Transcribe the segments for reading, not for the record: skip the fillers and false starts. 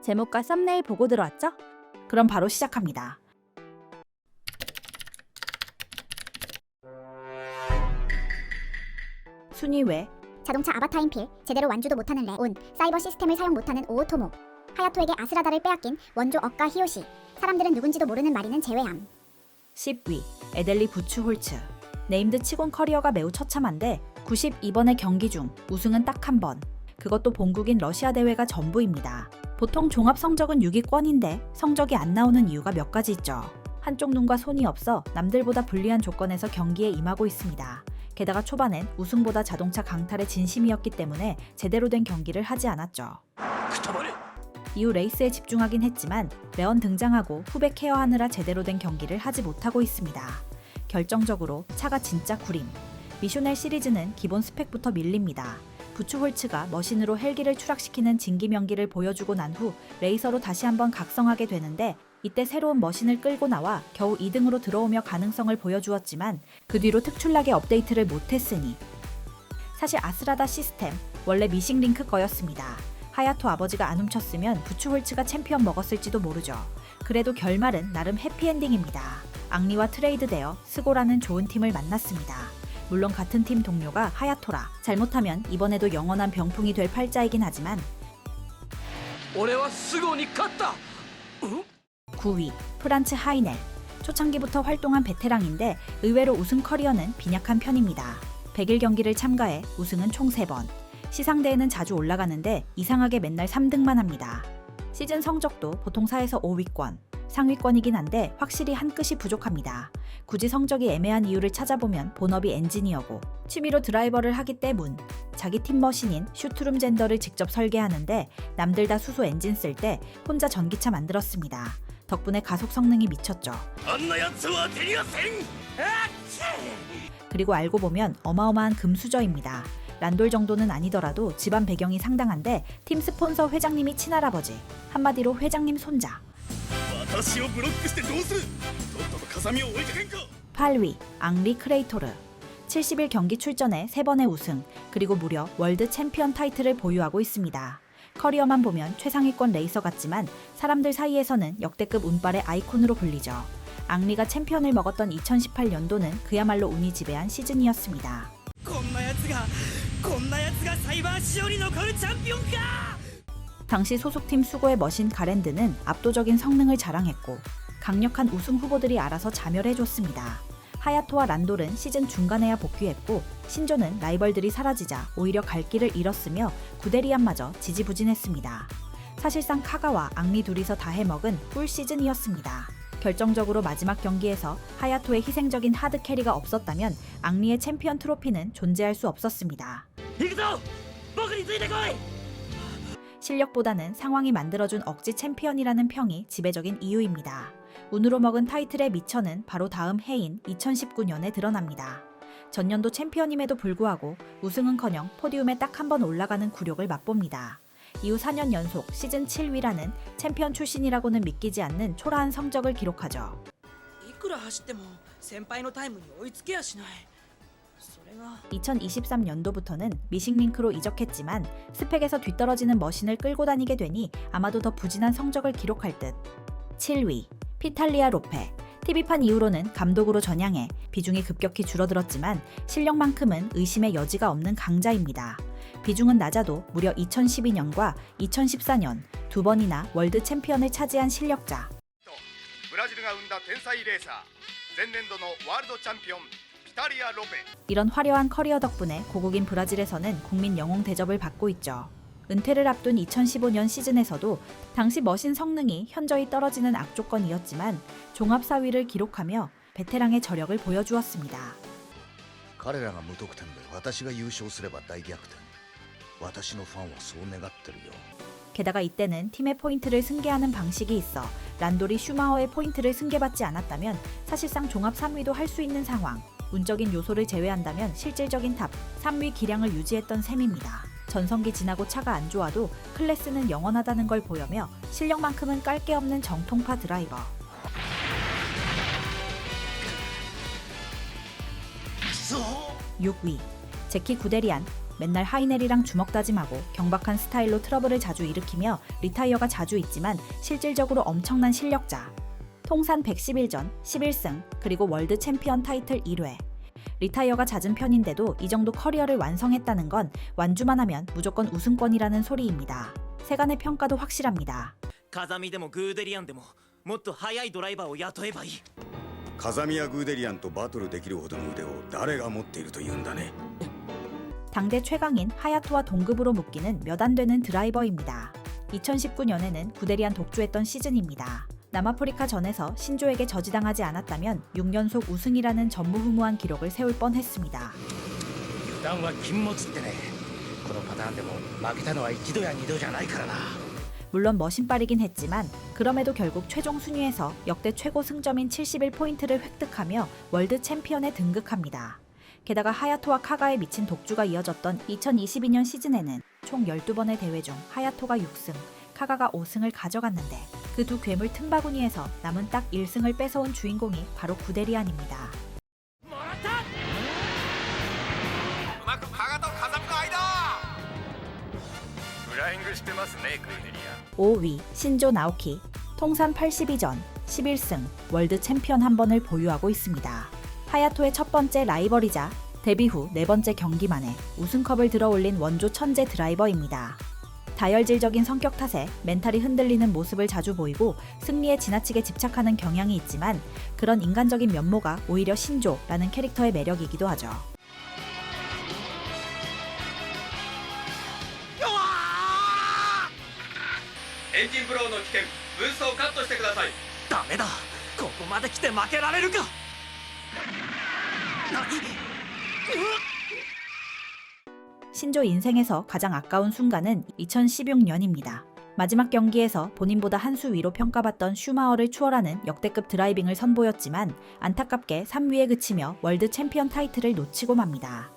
제목과 썸네일 보고 들어왔죠? 그럼 바로 시작합니다. 순위 외 자동차 아바타인 필, 제대로 완주도 못하는 레온, 사이버 시스템을 사용 못하는 오오토모, 하야토에게 아스라다를 빼앗긴 원조 억가 히요시, 사람들은 누군지도 모르는 마리는 제외함. 10위 에델리 부츠홀츠. 네임드 치곤 커리어가 매우 처참한데 92번의 경기 중 우승은 딱 한 번. 그것도 본국인 러시아 대회가 전부입니다. 보통 종합 성적은 6위권인데 성적이 안 나오는 이유가 몇 가지 있죠. 한쪽 눈과 손이 없어 남들보다 불리한 조건에서 경기에 임하고 있습니다. 게다가 초반엔 우승보다 자동차 강탈에 진심이었기 때문에 제대로 된 경기를 하지 않았죠. 이후 레이스에 집중하긴 했지만 레언 등장하고 후배 케어하느라 제대로 된 경기를 하지 못하고 있습니다. 결정적으로 차가 진짜 구림. 미쇼넬 시리즈는 기본 스펙부터 밀립니다. 부츠홀츠가 머신으로 헬기를 추락시키는 진기명기를 보여주고 난 후 레이서로 다시 한번 각성하게 되는데 이때 새로운 머신을 끌고 나와 겨우 2등으로 들어오며 가능성을 보여주었지만 그 뒤로 특출나게 업데이트를 못했으니 사실 아스라다 시스템 원래 미싱링크 거였습니다. 하야토 아버지가 안 훔쳤으면 부츠홀츠가 챔피언 먹었을지도 모르죠. 그래도 결말은 나름 해피엔딩입니다. 앙리와 트레이드되어 스고라는 좋은 팀을 만났습니다. 물론 같은 팀 동료가 하야토라. 잘못하면 이번에도 영원한 병풍이 될 팔자이긴 하지만 俺はスゴに勝った 9위 프란츠 하이넬. 초창기부터 활동한 베테랑인데 의외로 우승 커리어는 빈약한 편입니다. 100일 경기를 참가해 우승은 총 3번. 시상대에는 자주 올라가는데 이상하게 맨날 3등만 합니다. 시즌 성적도 보통 4에서 5위권. 상위권이긴 한데 확실히 한 끗이 부족합니다. 굳이 성적이 애매한 이유를 찾아보면 본업이 엔지니어고 취미로 드라이버를 하기 때문. 자기 팀 머신인 슈트룸 젠더를 직접 설계하는데 남들 다 수소 엔진 쓸 때 혼자 전기차 만들었습니다. 덕분에 가속 성능이 미쳤죠. あんな奴は手にはせん 그리고 알고 보면 어마어마한 금수저입니다. 란돌 정도는 아니더라도 집안 배경이 상당한데 팀 스폰서 회장님이 친할아버지. 한마디로 회장님 손자. 私をブロックしてどうするとっとと風見を追いかけんか 8위 앙리 크레이토르. 70일 경기 출전에 3번의 우승, 그리고 무려 월드 챔피언 타이틀을 보유하고 있습니다. 커리어만 보면 최상위권 레이서 같지만 사람들 사이에서는 역대급 운빨의 아이콘으로 불리죠. 앙리가 챔피언을 먹었던 2018년도는 그야말로 운이 지배한 시즌이었습니다. こんな奴がサイバー仕様に残るチャンピオンか 당시 소속팀 수고의 머신 가랜드는 압도적인 성능을 자랑했고 강력한 우승 후보들이 알아서 자멸해줬습니다. 하야토와 란돌은 시즌 중간에야 복귀했고 신조는 라이벌들이 사라지자 오히려 갈 길을 잃었으며 구데리안마저 지지부진했습니다. 사실상 카가와 앙리 둘이서 다 해먹은 꿀 시즌이었습니다. 결정적으로 마지막 경기에서 하야토의 희생적인 하드 캐리가 없었다면 앙리의 챔피언 트로피는 존재할 수 없었습니다. 行くぞ僕についてこい 실력보다는 상황이 만들어준 억지 챔피언이라는 평이 지배적인 이유입니다. 운으로 먹은 타이틀의 미천은 바로 다음 해인 2019년에 드러납니다. 전년도 챔피언임에도 불구하고 우승은커녕 포디움에 딱 한 번 올라가는 굴욕을 맛봅니다. 이후 4년 연속 시즌 7위라는 챔피언 출신이라고는 믿기지 않는 초라한 성적을 기록하죠. いくら走っても先輩のタイムに追いつけやしない。それが 2023년도부터는 미싱링크로 이적했지만 스펙에서 뒤떨어지는 머신을 끌고 다니게 되니 아마도 더 부진한 성적을 기록할 듯. 7위 피탈리아 로페. TV판 이후로는 감독으로 전향해 비중이 급격히 줄어들었지만 실력만큼은 의심의 여지가 없는 강자입니다. 비중은 낮아도 무려 2012년과 2014년 두 번이나 월드 챔피언을 차지한 실력자. ブラジルが生んだ天才レーサー前年度のワールドチャンピオンピタリア・ロペ 이런 화려한 커리어 덕분에 고국인 브라질에서는 국민 영웅 대접을 받고 있죠. 은퇴를 앞둔 2015년 시즌에서도 당시 머신 성능이 현저히 떨어지는 악조건이었지만 종합 4위를 기록하며 베테랑의 저력을 보여주었습니다. 彼らが無得点で私が優勝すれば大逆転。私のファンはそう願ってるよ。 게다가 이때는 팀의 포인트를 승계하는 방식이 있어 란돌이 슈마허의 포인트를 승계받지 않았다면 사실상 종합 3위도 할 수 있는 상황. 운적인 요소를 제외한다면 실질적인 탑 3위 기량을 유지했던 셈입니다. 전성기 지나고 차가 안 좋아도 클래스는 영원하다는 걸 보여며 실력만큼은 깔 게 없는 정통파 드라이버. 6위 제키 구데리안. 맨날 하이넬이랑 주먹 다짐하고 경박한 스타일로 트러블을 자주 일으키며 리타이어가 자주 있지만 실질적으로 엄청난 실력자. 통산 111전, 11승, 그리고 월드 챔피언 타이틀 1회. 리타이어가 잦은 편인데도 이 정도 커리어를 완성했다는 건 완주만 하면 무조건 우승권이라는 소리입니다. 세간의 평가도 확실합니다. 風見でもグーデリアンでももっと速いドライバーを雇えばいい。風見やグーデリアンとバトルできるほどの腕を誰が持っているというんだね。 당대 최강인 하야토와 동급으로 묶이는 몇 안 되는 드라이버입니다. 2019년에는 구데리안 독주했던 시즌입니다. 남아프리카 전에서 신조에게 저지당하지 않았다면 6연속 우승이라는 전무후무한 기록을 세울 뻔했습니다. 油断は禁物ってね。このパターンでも負けたのは一度や二度じゃないからな。 물론 머신빨이긴 했지만 그럼에도 결국 최종 순위에서 역대 최고 승점인 71포인트를 획득하며 월드 챔피언에 등극합니다. 게다가 하야토와 카가에 미친 독주가 이어졌던 2022년 시즌에는 총 12번의 대회 중 하야토가 6승, 카가가 5승을 가져갔는데 그 두 괴물 틈바구니에서 남은 딱 1승을 뺏어온 주인공이 바로 구데리안입니다. うまく加賀と風見の間。フライングしてますねグーデリアン。 5위 신조 나오키. 통산 82전, 11승, 월드 챔피언 한 번을 보유하고 있습니다. 하야토의 첫 번째 라이벌이자 데뷔 후 네 번째 경기 만에 우승컵을 들어올린 원조 천재 드라이버입니다. 다혈질적인 성격 탓에 멘탈이 흔들리는 모습을 자주 보이고 승리에 지나치게 집착하는 경향이 있지만 그런 인간적인 면모가 오히려 신조라는 캐릭터의 매력이기도 하죠. エンジンブローの危険ブーストをカットしてください。ダメだ、ここまで来て負けられるか。何？ 신조 인생에서 가장 아까운 순간은 2016년입니다. 마지막 경기에서 본인보다 한 수 위로 평가받던 슈마어를 추월하는 역대급 드라이빙을 선보였지만 안타깝게 3위에 그치며 월드 챔피언 타이틀을 놓치고 맙니다.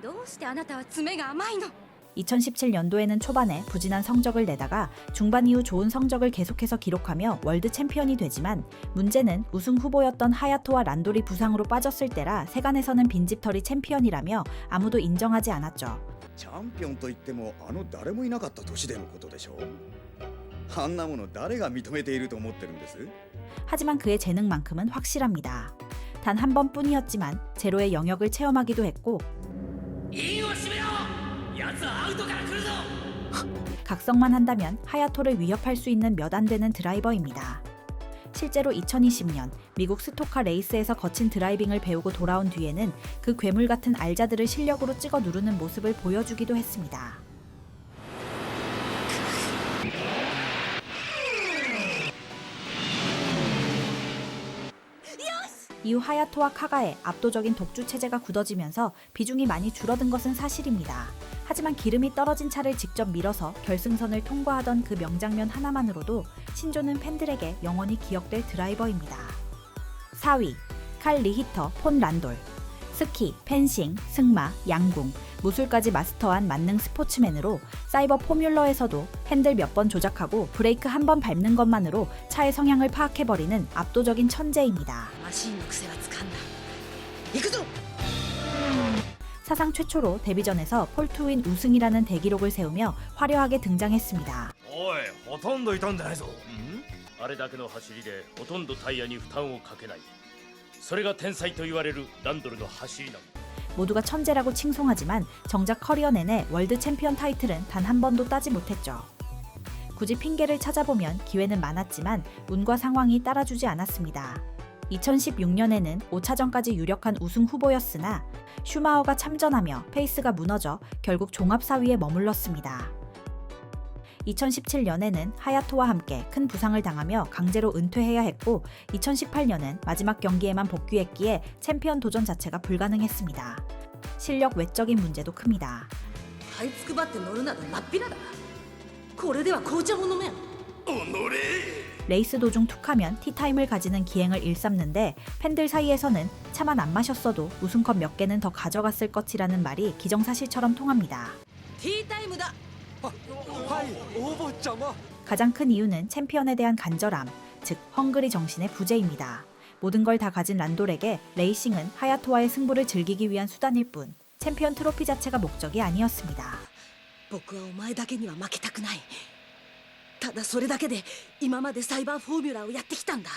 どうしてあなたは爪が甘いの 2017년도에는 초반에 부진한 성적을 내다가 중반 이후 좋은 성적을 계속해서 기록하며 월드 챔피언이 되지만 문제는 우승 후보였던 하야토와 란돌이 부상으로 빠졌을 때라 세간에서는 빈집털이 챔피언이라며 아무도 인정하지 않았죠. チャンピオンといってもあの誰もいなかった年でのことでしょ。あんなもの誰が認めていると思ってるんです。 하지만 그의 재능만큼은 확실합니다. 단 한 번뿐이었지만 제로의 영역을 체험하기도 했고 インを締めろ。奴はアウトから来るぞ。 각성만 한다면 하야토를 위협할 수 있는 몇 안 되는 드라이버입니다. 실제로 2020년 미국 스토카 레이스에서 거친 드라이빙을 배우고 돌아온 뒤에는 그 괴물 같은 알자들을 실력으로 찍어 누르는 모습을 보여주기도 했습니다. 이후 하야토와 카가의 압도적인 독주 체제가 굳어지면서 비중이 많이 줄어든 것은 사실입니다. 하지만 기름이 떨어진 차를 직접 밀어서 결승선을 통과하던 그 명장면 하나만으로도 신조는 팬들에게 영원히 기억될 드라이버입니다. 4위 칼 리히터 폰 란돌. 스키, 펜싱, 승마, 양궁, 무술까지 마스터한 만능 스포츠맨으로 사이버 포뮬러에서도 핸들 몇 번 조작하고 브레이크 한 번 밟는 것만으로 차의 성향을 파악해버리는 압도적인 천재입니다. マシンの癖はつかんだ。行くぞ。 사상 최초로 데뷔전에서 폴투윈 우승이라는 대기록을 세우며 화려하게 등장했습니다. おい、ほとんど傷んでないぞ。あれだけの走りでほとんどタイヤに負担をかけない。それが天才と言われるランドルの走りなんだ。 모두가 천재라고 칭송하지만 정작 커리어 내내 월드 챔피언 타이틀은 단 한 번도 따지 못했죠. 굳이 핑계를 찾아보면 기회는 많았지만 운과 상황이 따라주지 않았습니다. 2016년에는 5차전까지 유력한 우승 후보였으나 슈마어가 참전하며 페이스가 무너져 결국 종합 4위에 머물렀습니다. 2017년에는 하야토와 함께 큰 부상을 당하며 강제로 은퇴해야 했고 2018년은 마지막 경기에만 복귀했기에 챔피언 도전 자체가 불가능했습니다. 실력 외적인 문제도 큽니다. 這いつくばって乗るなどまっぴらだ。これでは紅茶も飲めん。 레이스 도중 툭하면 티타임을 가지는 기행을 일삼는데 팬들 사이에서는 차만 안 마셨어도 우승컵 몇 개는 더 가져갔을 것이라는 말이 기정사실처럼 통합니다. ティータイムだ。 가장 큰 이유는 챔피언에 대한 간절함, 즉 헝그리 정신의 부재입니다. 모든 걸 다 가진 란돌에게 레이싱은 하야토와의 승부를 즐기기 위한 수단일 뿐 챔피언 트로피 자체가 목적이 아니었습니다. 僕はお前だけには負けたくない。ただそれだけで今までサイバーフォーミュラをやってきたんだ。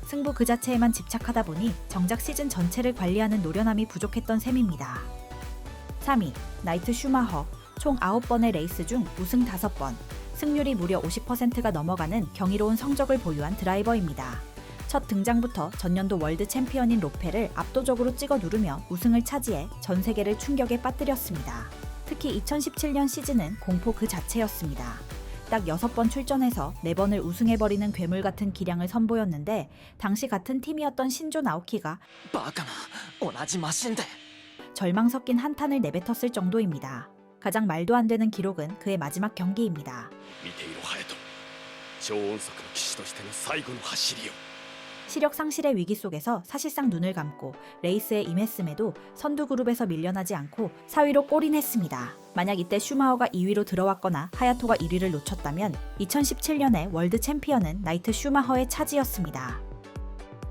승부 그 자체에만 집착하다 보니 정작 시즌 전체를 관리하는 노련함이 부족했던 셈입니다. 3위, 나이트 슈마허. 총 9번의 레이스 중 우승 5번, 승률이 무려 50%가 넘어가는 경이로운 성적을 보유한 드라이버입니다. 첫 등장부터 전년도 월드 챔피언인 로페를 압도적으로 찍어 누르며 우승을 차지해 전 세계를 충격에 빠뜨렸습니다. 특히 2017년 시즌은 공포 그 자체였습니다. 딱 6번 출전해서 4번을 우승해버리는 괴물 같은 기량을 선보였는데 당시 같은 팀이었던 신조 나오키가 バカな同じマシンで 절망 섞인 한탄을 내뱉었을 정도입니다. 가장 말도 안 되는 기록은 그의 마지막 경기입니다. 見ていろ隼人超音速の騎士としての最後の走りを 시력 상실의 위기 속에서 사실상 눈을 감고 레이스에 임했음에도 선두 그룹에서 밀려나지 않고 4위로 골인했습니다. 만약 이때 슈마허가 2위로 들어왔거나 하야토가 1위를 놓쳤다면 2017년에 월드 챔피언은 나이트 슈마허의 차지였습니다.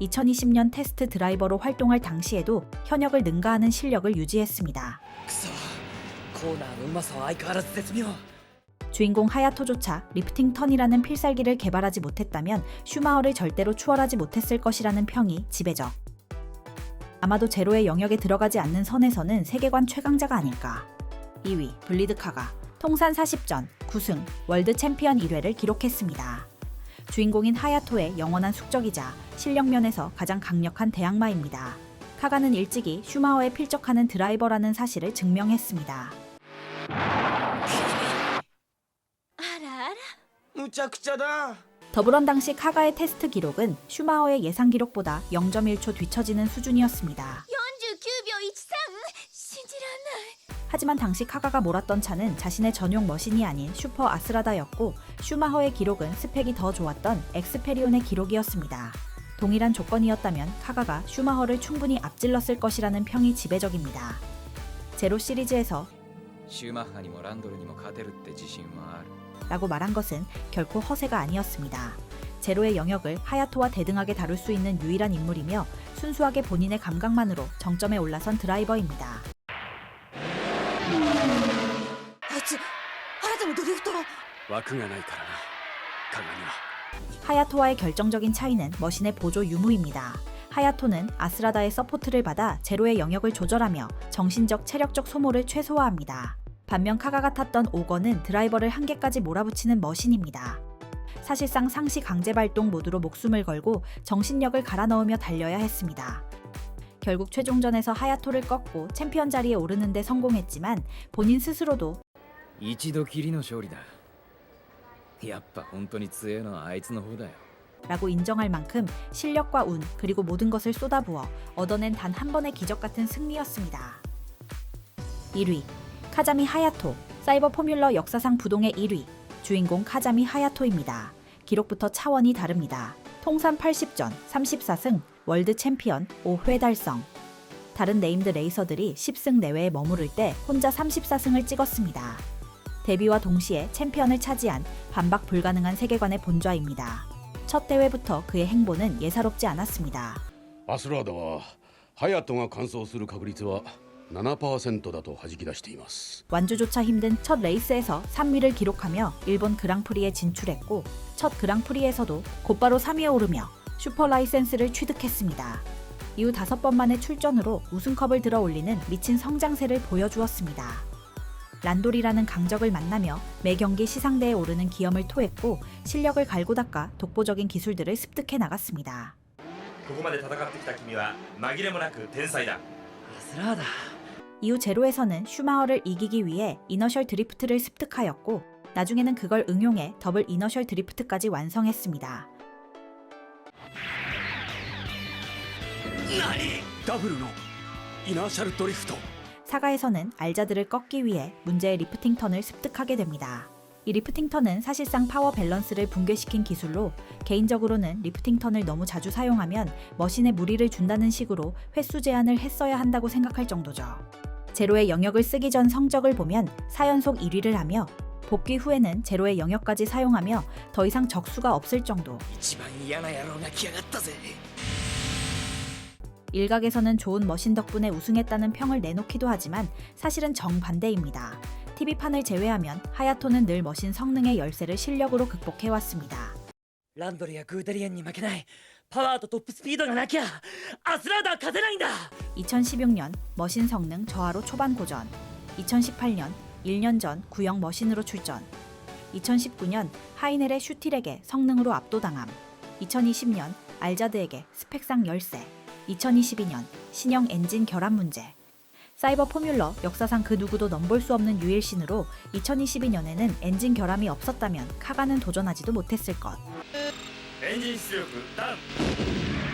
2020년 테스트 드라이버로 활동할 당시에도 현역을 능가하는 실력을 유지했습니다. くそコーナーのうまさは相変わらず絶妙。 주인공 하야토조차 리프팅 턴이라는 필살기를 개발하지 못했다면 슈마허를 절대로 추월하지 못했을 것이라는 평이 지배적. 아마도 제로의 영역에 들어가지 않는 선에서는 세계관 최강자가 아닐까. 2위 블리드카가 통산 40전 9승 월드 챔피언 1회를 기록했습니다. 주인공인 하야토의 영원한 숙적이자 실력 면에서 가장 강력한 대항마입니다. 카가는 일찍이 슈마허에 필적하는 드라이버라는 사실을 증명했습니다. むちゃくちゃだ。 더불어 당시 카가의 테스트 기록은 슈마허의 예상 기록보다 0.1초 뒤처지는 수준이었습니다. 49秒13信じらんない 하지만 당시 카가가 몰았던 차는 자신의 전용 머신이 아닌 슈퍼 아스라다였고 슈마허의 기록은 스펙이 더 좋았던 엑스페리온의 기록이었습니다. 동일한 조건이었다면 카가가 슈마허를 충분히 앞질렀을 것이라는 평이 지배적입니다. 제로 시리즈에서 シューマッハにもランドルにも勝てるって自信はある 라고 말한 것은 결코 허세가 아니었습니다. 제로의 영역을 하야토와 대등하게 다룰 수 있는 유일한 인물이며 순수하게 본인의 감각만으로 정점에 올라선 드라이버입니다. あいつ新たなドリフト。枠がないからなカガには 하야토와의 결정적인 차이는 머신의 보조 유무입니다. 하야토는 아스라다의 서포트를 받아 제로의 영역을 조절하며 정신적, 체력적 소모를 최소화합니다. 반면 카가가 탔던 오거는 드라이버를 한계까지 몰아붙이는 머신입니다. 사실상 상시 강제 발동 모드로 목숨을 걸고 정신력을 갈아 넣으며 달려야 했습니다. 결국 최종전에서 하야토를 꺾고 챔피언 자리에 오르는 데 성공했지만 본인 스스로도 一度きりの勝利だやっぱ本当に強えのはあいつの方だよ 라고 인정할 만큼 실력과 운 그리고 모든 것을 쏟아부어 얻어낸 단 한 번의 기적 같은 승리였습니다. 1위 카자미 하야토, 사이버 포뮬러 역사상 부동의 1위, 주인공 카자미 하야토입니다. 기록부터 차원이 다릅니다. 통산 80전, 34승, 월드 챔피언 5회 달성. 다른 네임드 레이서들이 10승 내외에 머무를 때 혼자 34승을 찍었습니다. 데뷔와 동시에 챔피언을 차지한 반박 불가능한 세계관의 본좌입니다. 첫 대회부터 그의 행보는 예사롭지 않았습니다. アスラーダはハヤトが完走する確率は 7% だと弾き出しています 완주조차 힘든 첫 레이스에서 3위를 기록하며 일본 그랑프리에 진출했고 첫 그랑프리에서도 곧바로 3위에 오르며 슈퍼 라이센스를 취득했습니다. 이후 5번 만의 출전으로 우승컵을 들어 올리는 미친 성장세를 보여주었습니다. 란돌이라는 강적을 만나며 매 경기 시상대에 오르는 기염을 토했고 실력을 갈고 닦아 독보적인 기술들을 습득해 나갔습니다. ここまで戦ってきた君は紛れもなく天才だ。 アスラーダ 이후 제로에서는 슈마허를 이기기 위해 이너셜 드리프트를 습득하였고 나중에는 그걸 응용해 더블 이너셜 드리프트까지 완성했습니다. ダブルのイナーシャルドリフト 사가에서는 알자들을 꺾기 위해 문제의 리프팅 턴을 습득하게 됩니다. 이 리프팅 턴은 사실상 파워 밸런스를 붕괴시킨 기술로 개인적으로는 리프팅 턴을 너무 자주 사용하면 머신에 무리를 준다는 식으로 횟수 제한을 했어야 한다고 생각할 정도죠. 제로의 영역을 쓰기 전 성적을 보면 4연속 1위를 하며 복귀 후에는 제로의 영역까지 사용하며 더 이상 적수가 없을 정도. 一番嫌な野郎が来やがったぜ。 일각에서는 좋은 머신 덕분에 우승했다는 평을 내놓기도 하지만 사실은 정반대입니다. TV판을 제외하면 하야토는 늘 머신 성능의 열세를 실력으로 극복해왔습니다. ランドルやグーデリエンに負けないパワーとトップスピードがなきゃアスラーダー勝てないんだ。 2016년 머신 성능 저하로 초반 고전, 2018년 1년 전 구형 머신으로 출전, 2019년 하이넬의 슈틸에게 성능으로 압도당함, 2020년 알자드에게 스펙상 열세, 2022년 신형 엔진 결함 문제. 사이버 포뮬러 역사상 그 누구도 넘볼 수 없는 유일신으로 2022년에는 엔진 결함이 없었다면 카가는 도전하지도 못했을 것. エンジン出力ダウン